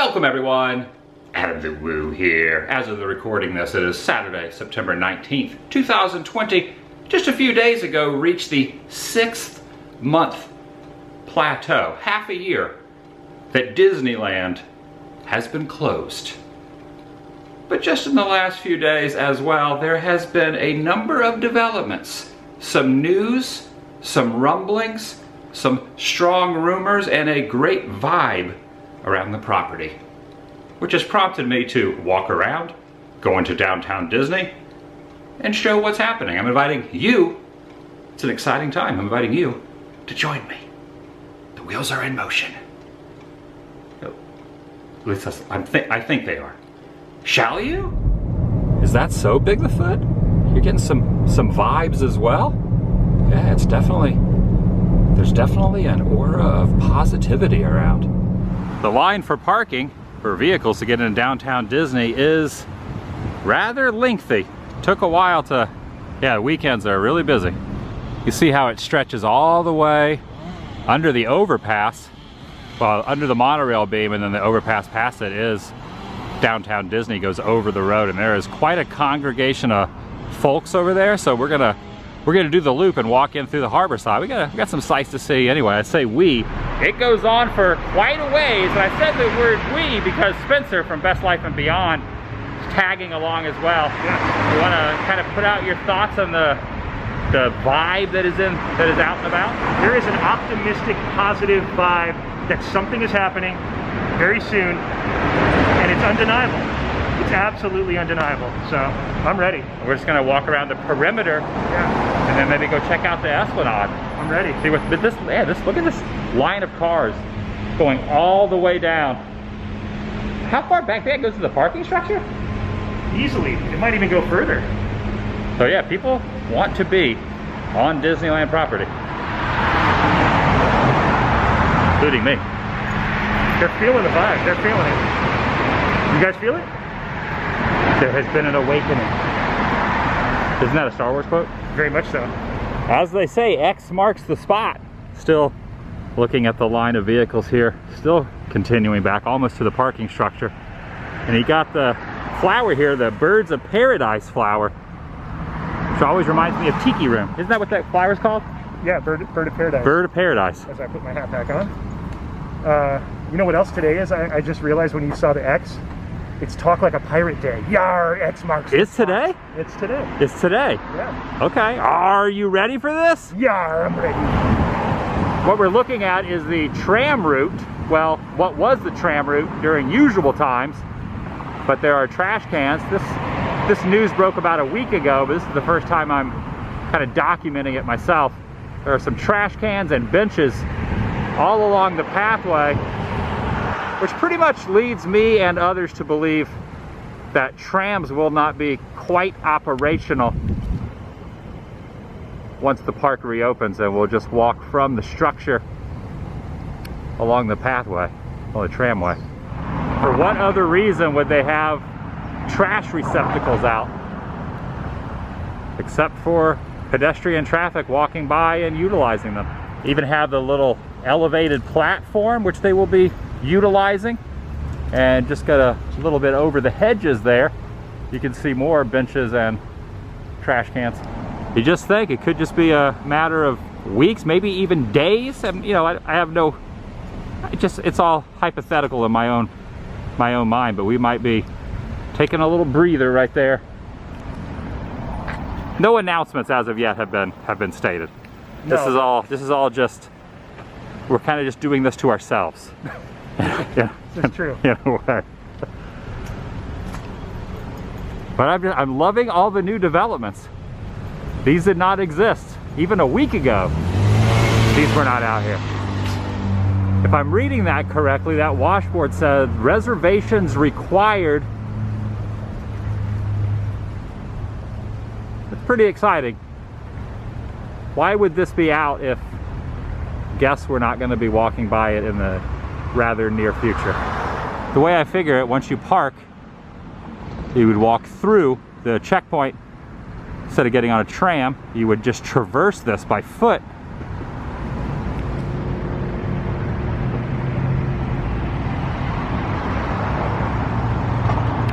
Welcome everyone, TheDailyWoo here. As of the recording this, it is Saturday, September 19th, 2020. Just a few days ago, reached the 6th month plateau, half a year, that Disneyland has been closed. But just in the last few days as well, there has been a number of developments. Some news, some rumblings, some strong rumors, and a great vibe around the property, which has prompted me to walk around, go into downtown Disney, and show what's happening. I'm inviting you, it's an exciting time, I'm inviting you to join me. The wheels are in motion. At least I think they are. Shall you? Is that so, Bigfoot? You're getting some vibes as well? Yeah, there's definitely an aura of positivity around. The line for parking for vehicles to get into downtown Disney is rather lengthy. Took a while to, weekends are really busy. You see how it stretches all the way under the overpass, well, under the monorail beam, and then the overpass past it is downtown Disney, goes over the road, and there is quite a congregation of folks over there. So we're gonna do the loop and walk in through the harbor side. We got some sights to see. Anyway, I say we. It goes on for quite a ways, and I said the word we because Spencer from Best Life and Beyond is tagging along as well. Yeah. You want to kind of put out your thoughts on the vibe that is out and about? There is an optimistic, positive vibe that something is happening very soon, and it's undeniable. It's absolutely undeniable. So I'm ready. We're just gonna walk around the perimeter, and then maybe go check out the Esplanade. I'm ready. See what look at this line of cars going all the way down. How far back that goes to the parking structure? Easily. It might even go further. So yeah, people want to be on Disneyland property, including me. They're feeling the vibe. They're feeling it. You guys feel it? There has been an awakening. Isn't that a Star Wars quote? Very much so. As they say, X marks the spot. Still looking at the line of vehicles here, still continuing back almost to the parking structure. And you got the flower here, the Birds of Paradise flower, which always reminds me of Tiki Room. Isn't that what that flower is called? Yeah, Bird of Paradise. Bird of Paradise. As I put my hat back on. You know what else today is? I just realized when you saw the X, it's Talk Like a Pirate Day. Yar, X marks. It's today? It's today. It's today? Yeah. Okay. Are you ready for this? Yar, I'm ready. What we're looking at is the tram route. Well, what was the tram route during usual times, but there are trash cans. This news broke about a week ago, but this is the first time I'm kind of documenting it myself. There are some trash cans and benches all along the pathway, which pretty much leads me and others to believe that trams will not be quite operational once the park reopens, and we'll just walk from the structure along the pathway, or the tramway. For what other reason would they have trash receptacles out? Except for pedestrian traffic walking by and utilizing them. Even have the little elevated platform, which they will be utilizing, and just got a little bit over the hedges there, you can see more benches and trash cans. You just think it could just be a matter of weeks, maybe even days. And you know, I have no, it's all hypothetical in my own mind, but we might be taking a little breather right there. No announcements as of yet have been stated. No. This is all just, we're kind of just doing this to ourselves. Yeah, that's true. In a way. But I'm loving all the new developments. These did not exist even a week ago. These were not out here. If I'm reading that correctly, that washboard said reservations required. It's pretty exciting. Why would this be out if guests were not going to be walking by it in the rather near future? The way I figure it, once you park, you would walk through the checkpoint. Instead of getting on a tram, you would just traverse this by foot.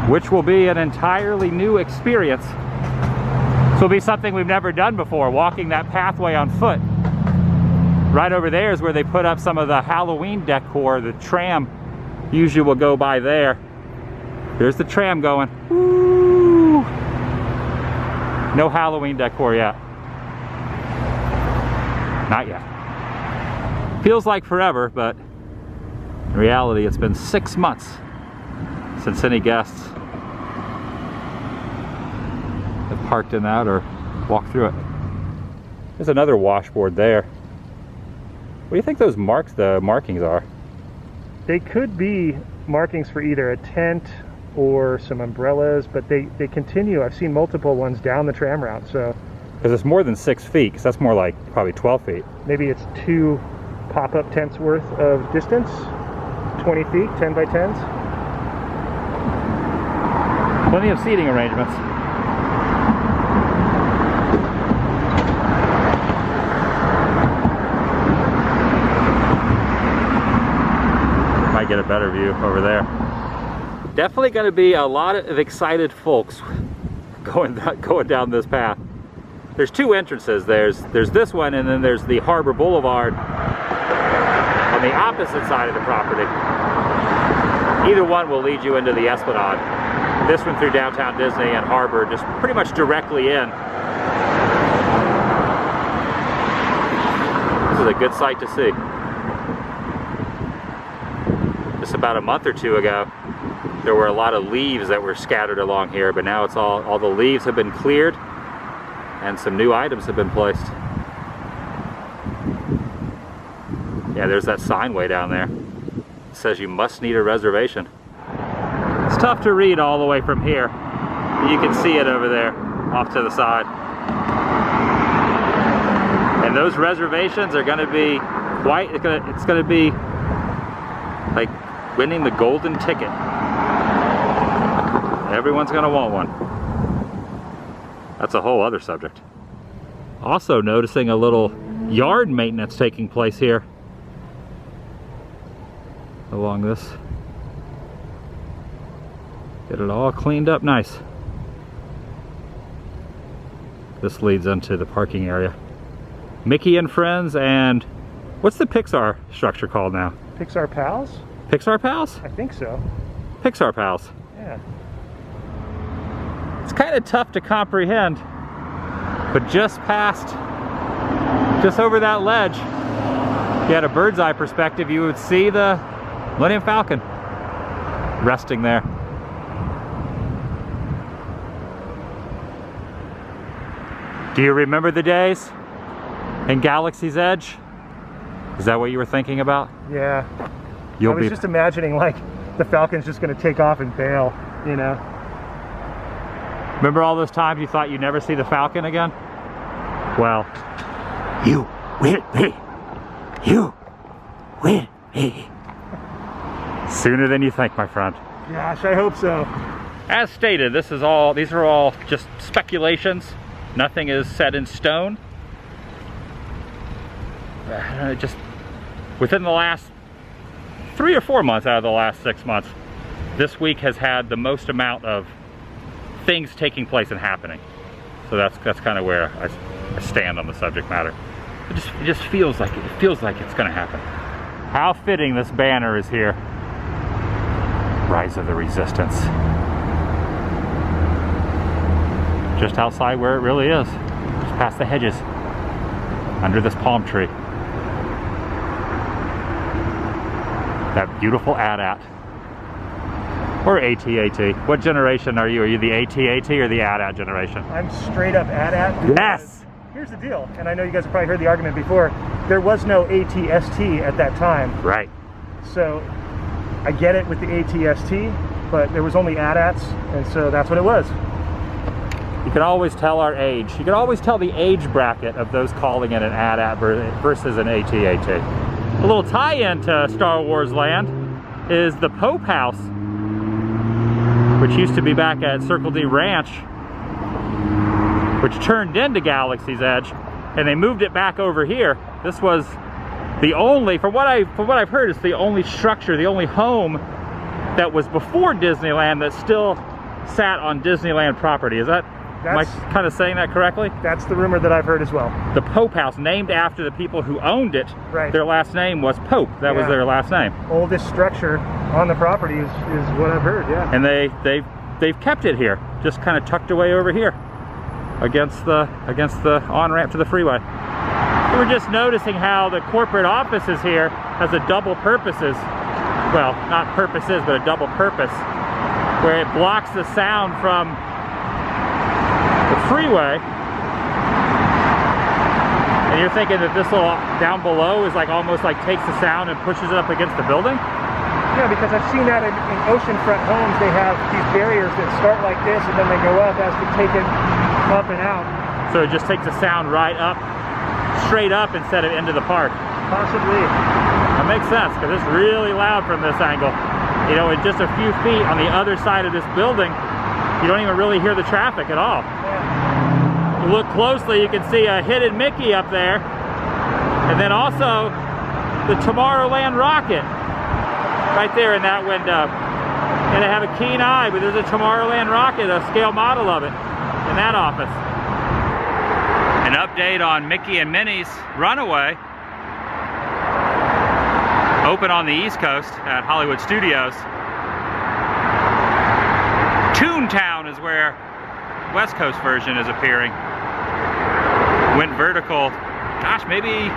which will be an entirely new experience. This will be something we've never done before, walking that pathway on foot. Right over there is where they put up some of the Halloween decor. The tram usually will go by there. There's the tram going. Woo! No Halloween decor yet. Not yet. Feels like forever, but in reality it's been 6 months since any guests have parked in that or walked through it. There's another washboard there. What do you think those markings are? They could be markings for either a tent or some umbrellas, but they continue. I've seen multiple ones down the tram route, so. Because it's more than 6 feet, because that's more like probably 12 feet. Maybe it's 2 pop-up tents worth of distance, 20 feet, 10 by 10s. Plenty of seating arrangements. Might get a better view over there. Definitely going to be a lot of excited folks going down this path. There's 2 entrances. There's this one, and then there's the Harbor Boulevard on the opposite side of the property. Either one will lead you into the Esplanade. This one through downtown Disney and Harbor, just pretty much directly in. This is a good sight to see. Just about a month or 2 ago, there were a lot of leaves that were scattered along here, but now it's all the leaves have been cleared and some new items have been placed. Yeah, there's that sign way down there. It says you must need a reservation. It's tough to read all the way from here. You can see it over there off to the side. And those reservations are going to be quite, it's going to be like winning the golden ticket. Everyone's going to want one. That's a whole other subject. Also noticing a little yard maintenance taking place here along this. Get it all cleaned up nice. This leads into the parking area. Mickey and Friends, and what's the Pixar structure called now? Pixar Pals? Pixar Pals? I think so. Pixar Pals. Yeah. It's kind of tough to comprehend, but just over that ledge, if you had a bird's eye perspective, you would see the Millennium Falcon resting there. Do you remember the days in Galaxy's Edge? Is that what you were thinking about? Yeah. I was just imagining like the Falcon's just going to take off and bail, you know. Remember all those times you thought you'd never see the Falcon again? Well, you will be. You will be. Sooner than you think, my friend. Gosh, I hope so. As stated, these are all just speculations. Nothing is set in stone. Just within the last 3 or 4 months out of the last 6 months, this week has had the most amount of things taking place and happening. So that's kind of where I stand on the subject matter. It just feels like it's going to happen. How fitting this banner is here. Rise of the Resistance. Just outside where it really is. Just past the hedges. Under this palm tree. That beautiful AT-AT. Or AT-AT. What generation are you? Are you the AT-AT or the AT-AT generation? I'm straight up AT-AT. Yes! Here's the deal, and I know you guys have probably heard the argument before. There was no AT-ST at that time. Right. So I get it with the AT-ST, but there was only AT-ATs, and so that's what it was. You can always tell our age. You can always tell the age bracket of those calling it an AT-AT versus an AT-AT. A little tie-in to Star Wars land is the Pope House, which used to be back at Circle D Ranch, which turned into Galaxy's Edge, and they moved it back over here. This was the only, from what I've heard, it's the only structure, the only home that was before Disneyland that still sat on Disneyland property. Is that, am I kind of saying that correctly? That's the rumor that I've heard as well. The Pope House, named after the people who owned it. Right. Their last name was Pope. That was their last name. Oldest structure on the property is what I've heard, yeah. And they've kept it here, just kind of tucked away over here against the on-ramp to the freeway. We were just noticing how the corporate offices here has a double purposes, well, not purposes, but a double purpose, where it blocks the sound from the freeway. And you're thinking that this little down below is like almost like takes the sound and pushes it up against the building? Yeah, because I've seen that in oceanfront homes. They have these barriers that start like this and then they go up as they take it up and out. So it just takes the sound right up, straight up instead of into the park. Possibly. That makes sense, because it's really loud from this angle. You know, in just a few feet on the other side of this building, you don't even really hear the traffic at all. Yeah. You look closely, you can see a hidden Mickey up there, and then also the Tomorrowland rocket right there in that window. And I have a keen eye, but there's a Tomorrowland rocket, a scale model of it, in that office. An update on Mickey and Minnie's Runaway. Open on the East Coast at Hollywood Studios. Toontown is where West Coast version is appearing. Went vertical, gosh, maybe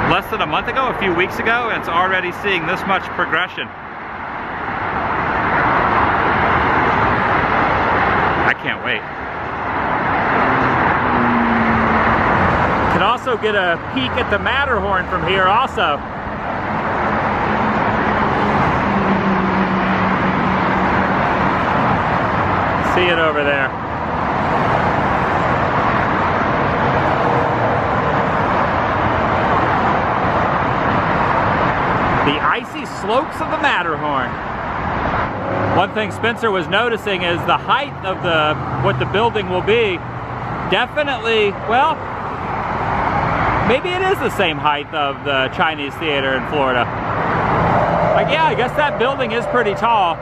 less than a month ago, a few weeks ago, and it's already seeing this much progression. I can't wait. Can also get a peek at the Matterhorn from here also. See it over there. The icy slopes of the Matterhorn. One thing Spencer was noticing is the height of what the building will be. Definitely, well, maybe it is the same height of the Chinese Theater in Florida. Like, yeah, I guess that building is pretty tall.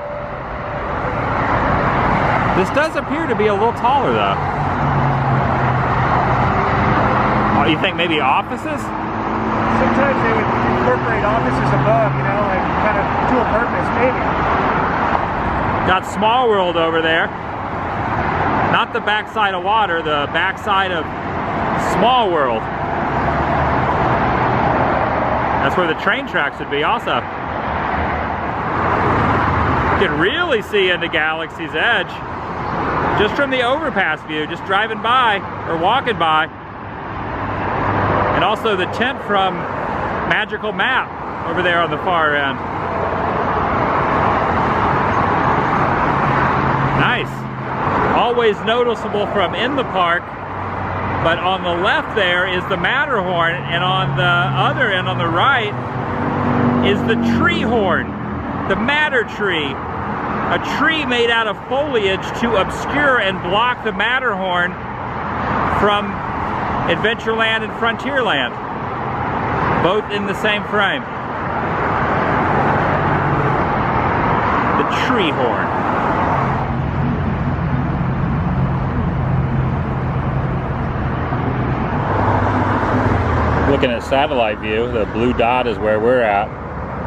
This does appear to be a little taller, though. Oh, you think maybe offices? Sometimes they would incorporate offices above, you know, like kind of dual purpose, maybe. Got Small World over there. Not the backside of water, the backside of Small World. That's where the train tracks would be also. You can really see into Galaxy's Edge just from the overpass view, just driving by or walking by. And also the tent from Magical Map over there on the far end. Nice. Always noticeable from in the park, but on the left there is the Matterhorn, and on the other end, on the right, is the tree horn, the Matter Tree. A tree made out of foliage to obscure and block the Matterhorn from Adventureland and Frontierland, both in the same frame. The tree horn. Looking at satellite view, the blue dot is where we're at,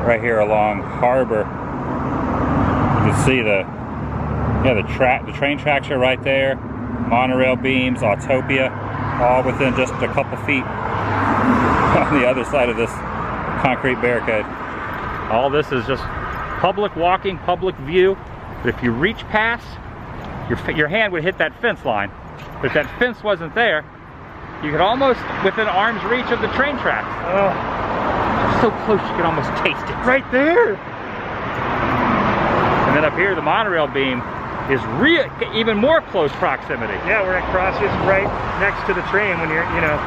right here along Harbor. You can see the train tracks are right there, monorail beams, Autopia, all within just a couple feet on the other side of this concrete barricade. All this is just public walking, public view. But if you reach past, your hand would hit that fence line. But if that fence wasn't there, you could almost within arm's reach of the train tracks. Oh, So close you could almost taste it. right there. And then up here, the monorail beam is even more close proximity. Yeah, where it crosses right next to the train when you're, you know,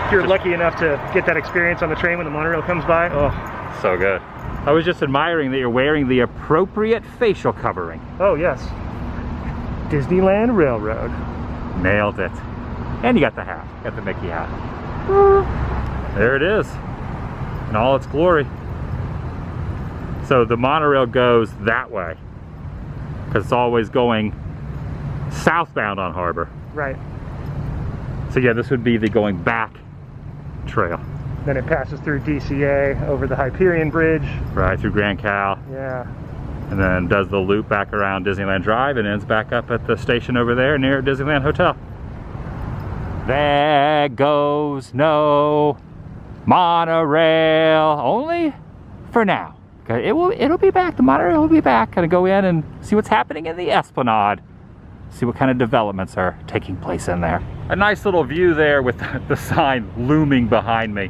if you're lucky enough to get that experience on the train when the monorail comes by. Oh, so good. I was just admiring that you're wearing the appropriate facial covering. Oh, yes. Disneyland Railroad. Nailed it. And you got the hat, got the Mickey hat. There it is, in all its glory. So the monorail goes that way, because it's always going southbound on Harbor. Right. So yeah, this would be the going back trail. Then it passes through DCA over the Hyperion Bridge. Right, through Grand Cal. Yeah. And then does the loop back around Disneyland Drive and ends back up at the station over there near Disneyland Hotel. There goes no monorail, only for now. Okay, it'll be back. The monorail will be back. Gonna go in and see what's happening in the Esplanade. See what kind of developments are taking place in there. A nice little view there with the sign looming behind me.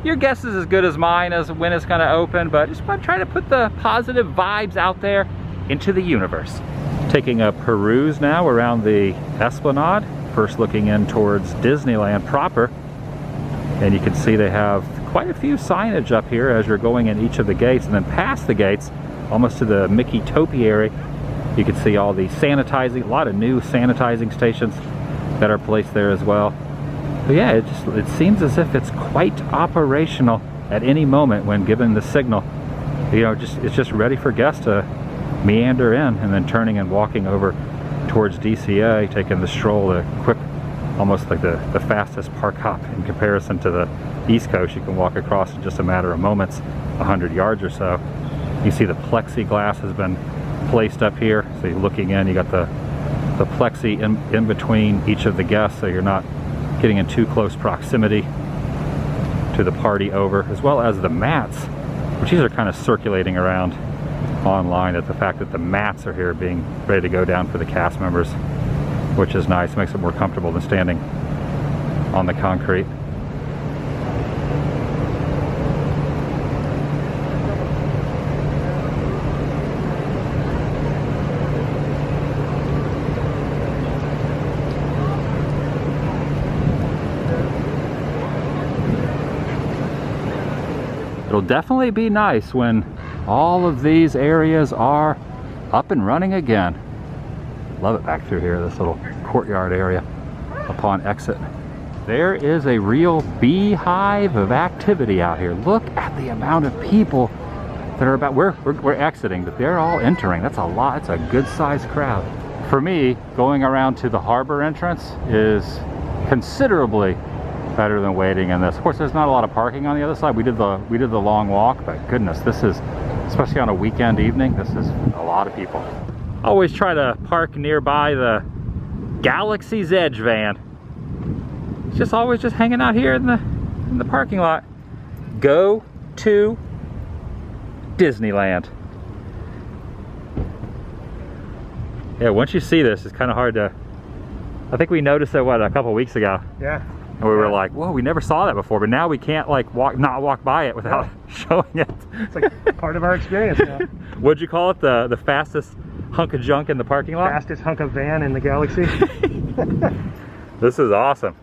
Your guess is as good as mine as when it's gonna open, but just want to try to put the positive vibes out there into the universe. Taking a peruse now around the Esplanade, first looking in towards Disneyland proper, and you can see they have quite a few signage up here as you're going in each of the gates, and then past the gates, almost to the Mickey Topiary, you can see all the sanitizing, a lot of new sanitizing stations that are placed there as well. But yeah, it seems as if it's quite operational at any moment when given the signal. You know, it's just ready for guests to meander in, and then turning and walking over towards DCA, taking the stroll, the quick, almost like the fastest park hop in comparison to the East Coast. You can walk across in just a matter of moments, 100 yards or so. You see the plexiglass has been placed up here, so you're looking in, you got the plexi in between each of the guests, so you're not getting in too close proximity to the party over, as well as the mats, which these are kind of circulating around online, that the fact that the mats are here being ready to go down for the cast members, which is nice. Makes it more comfortable than standing on the concrete. It'll definitely be nice when all of these areas are up and running again. Love it back through here, this little courtyard area upon exit. There is a real beehive of activity out here. Look at the amount of people that are about, we're exiting, but they're all entering. That's a lot, it's a good sized crowd. For me, going around to the harbor entrance is considerably better than waiting in this. Of course, there's not a lot of parking on the other side. We did the long walk, but goodness, this is, especially on a weekend evening, this is a lot of people. Always try to park nearby the Galaxy's Edge van. It's just always just hanging out here in the parking lot. Go to Disneyland. Yeah, once you see this, it's kind of hard to, I think we noticed it, what, a couple weeks ago? Yeah. And we were like, whoa, we never saw that before, but now we can't like not walk by it without showing it. It's like part of our experience now. What'd you call it? The fastest hunk of junk in the parking lot? Fastest hunk of van in the galaxy. This is awesome.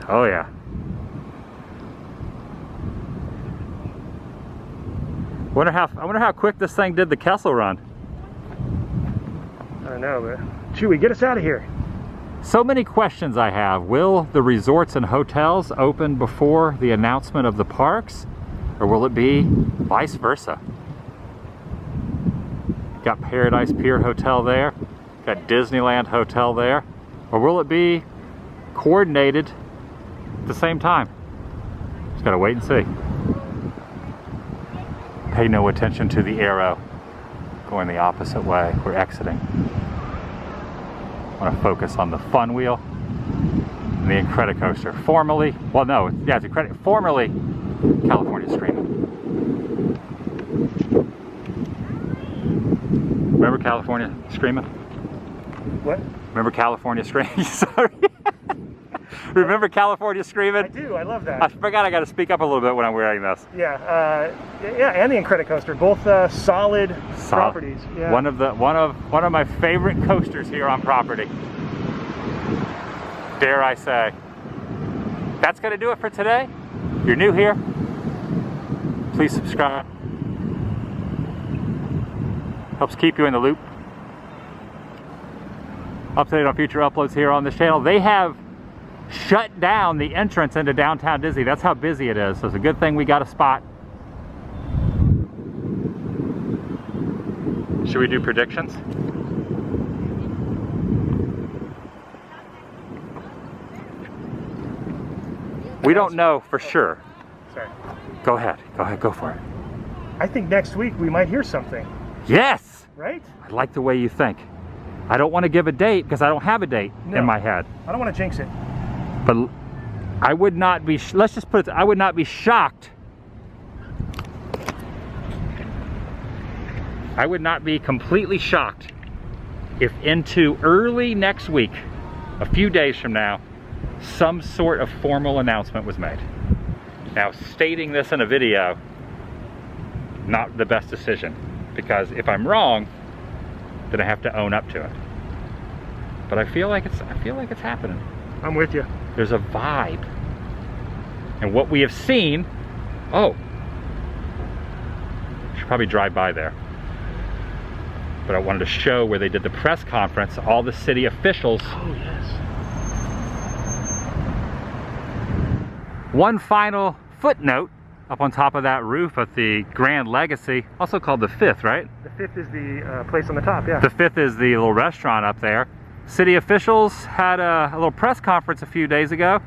Oh yeah. I wonder how quick this thing did the Kessel Run. I don't know, but Chewy, get us out of here. So many questions I have. Will the resorts and hotels open before the announcement of the parks, or will it be vice versa? Got Paradise Pier Hotel there, got Disneyland Hotel there, or will it be coordinated at the same time? Just gotta wait and see. Pay no attention to the arrow going the opposite way. We're exiting. I want to focus on the Fun Wheel and the Incredicoaster. Formerly, well no, yeah, it's formerly California Screaming. Remember California Screaming? What? Remember California Screaming? Sorry. Remember California Screaming? I do, I love that. I forgot I got to speak up a little bit when I'm wearing this. Yeah, yeah, and the Incredicoaster, both solid properties. Yeah. One of my favorite coasters here on property. Dare I say. That's gonna do it for today. If you're new here, please subscribe. Helps keep you in the loop. Updated on future uploads here on this channel. They have shut down the entrance into downtown Disney. That's how busy it is. So it's a good thing we got a spot. Should we do predictions? We don't know for sure. Sorry. Go ahead, go for it. I think next week we might hear something. Yes! Right? I like the way you think. I don't want to give a date because I don't have a date in my head. I don't want to jinx it. But I would not be, let's just put it, I would not be shocked. I would not be completely shocked if into early next week, a few days from now, some sort of formal announcement was made. Now, stating this in a video, not the best decision, because if I'm wrong, then I have to own up to it. But I feel like it's happening. I'm with you. There's a vibe. And what we have seen, oh, should probably drive by there. But I wanted to show where they did the press conference, all the city officials. Oh, yes. One final footnote up on top of that roof of the Grand Legacy, also called the Fifth, right? The Fifth is the place on the top, yeah. The Fifth is the little restaurant up there. City officials had a little press conference a few days ago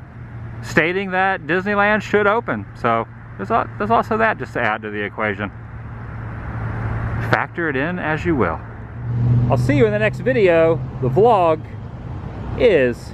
stating that Disneyland should open. So there's also that just to add to the equation. Factor it in as you will. I'll see you in the next video. The vlog is